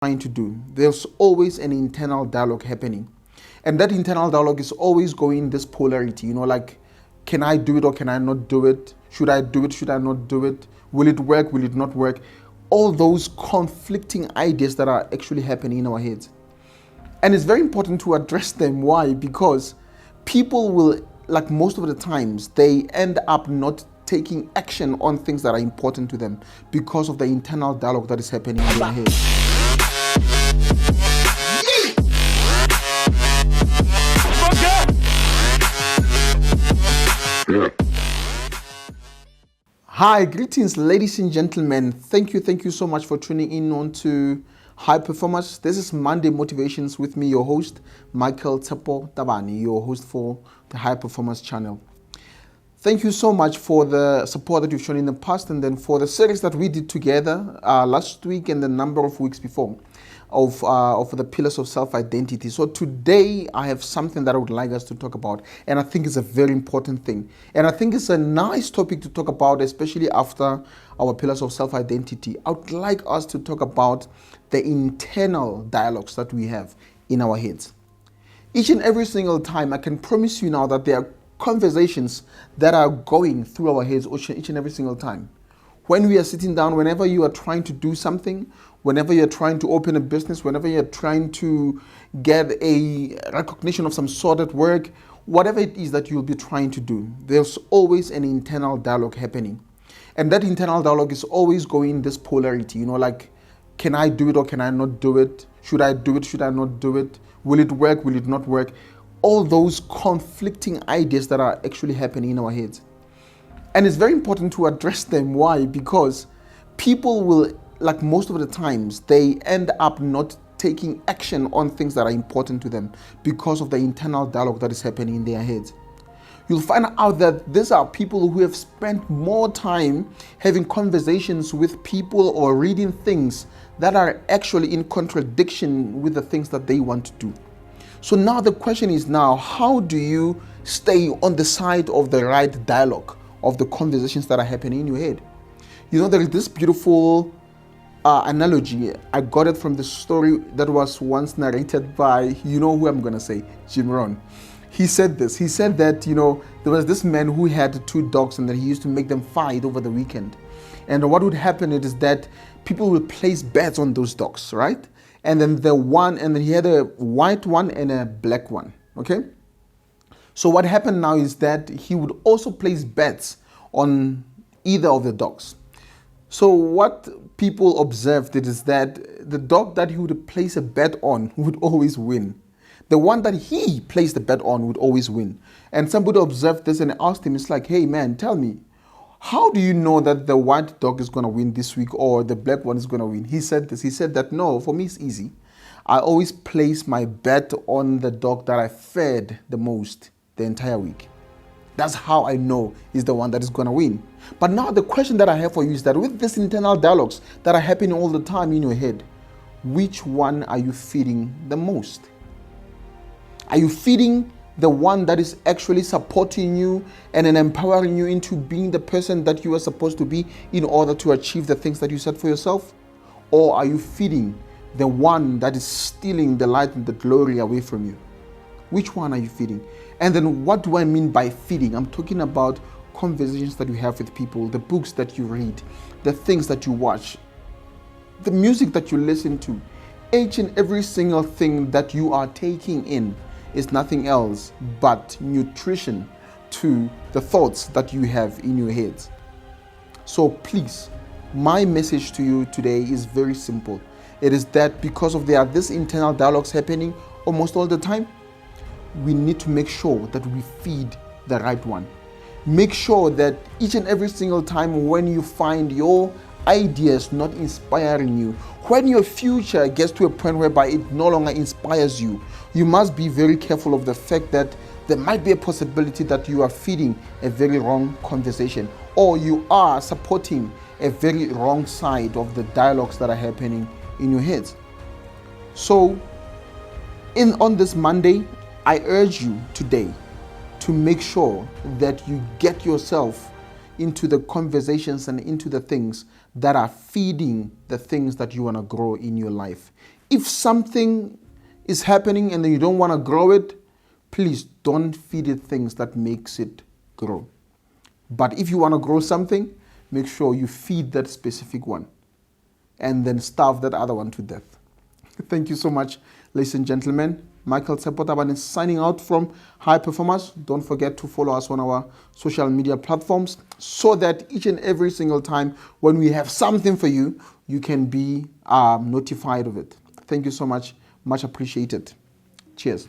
trying to do, there's always an internal dialogue happening. And that internal dialogue is always going this polarity, like, can I do it or can I not do it? Should I do it? Should I not do it? Will it work? Will it not work? All those conflicting ideas that are actually happening in our heads. And it's very important to address them. Why? Because people will, like most of the times, they end up not taking action on things that are important to them because of the internal dialogue that is happening in their head. Hi, greetings, ladies and gentlemen. Thank you so much for tuning in on to High Performance. This is Monday Motivations with me, your host, Michael Tsepo Tabani, your host for the High Performance channel. Thank you so much for the support that you've shown in the past, and then for the series that we did together last week and the number of weeks before of the pillars of self-identity. So today I have something that I would like us to talk about, and I think it's a very important thing. And I think it's a nice topic to talk about, especially after our pillars of self-identity. I would like us to talk about the internal dialogues that we have in our heads. Each and every single time, I can promise you now that there are conversations that are going through our heads each and every single time. When we are sitting down, whenever you are trying to do something, whenever you're trying to open a business, whenever you're trying to get a recognition of some sort at work, whatever it is that you'll be trying to do, there's always an internal dialogue happening. And that internal dialogue is always going this polarity, like, can I do it or can I not do it? Should I do it? Should I not do it? Will it work? Will it not work? All those conflicting ideas that are actually happening in our heads. And it's very important to address them. Why? Because people will, like most of the times, they end up not taking action on things that are important to them because of the internal dialogue that is happening in their heads. You'll find out that these are people who have spent more time having conversations with people or reading things that are actually in contradiction with the things that they want to do. So now the question is how do you stay on the side of the right dialogue of the conversations that are happening in your head? There is this beautiful analogy. I got it from the story that was once narrated by, who I'm going to say, Jim Rohn. He said this. He said that, there was this man who had two dogs and that he used to make them fight over the weekend. And what would happen is that people would place bets on those dogs, right? And then he had a white one and a black one, okay? So what happened now is that he would also place bets on either of the dogs. So what people observed is that the dog that he would place a bet on would always win. The one that he placed the bet on would always win. And somebody observed this and asked him, it's like, hey man, tell me, how do you know that the white dog is going to win this week or the black one is going to win? He said this. He said that, no, for me it's easy. I always place my bet on the dog that I fed the most the entire week. That's how I know is the one that is going to win. But now the question that I have for you is that with these internal dialogues that are happening all the time in your head, which one are you feeding the most? Are you feeding the one that is actually supporting you and then empowering you into being the person that you are supposed to be in order to achieve the things that you set for yourself? Or are you feeding the one that is stealing the light and the glory away from you? Which one are you feeding? And then what do I mean by feeding? I'm talking about conversations that you have with people, the books that you read, the things that you watch, the music that you listen to. Each and every single thing that you are taking in is nothing else but nutrition to the thoughts that you have in your heads. So please, my message to you today is very simple. It is that because of there are these internal dialogues happening almost all the time, we need to make sure that we feed the right one. Make sure that each and every single time when you find your ideas not inspiring you, when your future gets to a point whereby it no longer inspires you, you must be very careful of the fact that there might be a possibility that you are feeding a very wrong conversation or you are supporting a very wrong side of the dialogues that are happening in your heads. So on this Monday, I urge you today to make sure that you get yourself into the conversations and into the things that are feeding the things that you want to grow in your life. If something is happening and then you don't want to grow it, please don't feed it things that makes it grow. But if you want to grow something, make sure you feed that specific one and then starve that other one to death. Thank you so much, ladies and gentlemen. Michael Tshepo Tabane is signing out from High Performers. Don't forget to follow us on our social media platforms so that each and every single time when we have something for you, you can be notified of it. Thank you so much. Much appreciated. Cheers.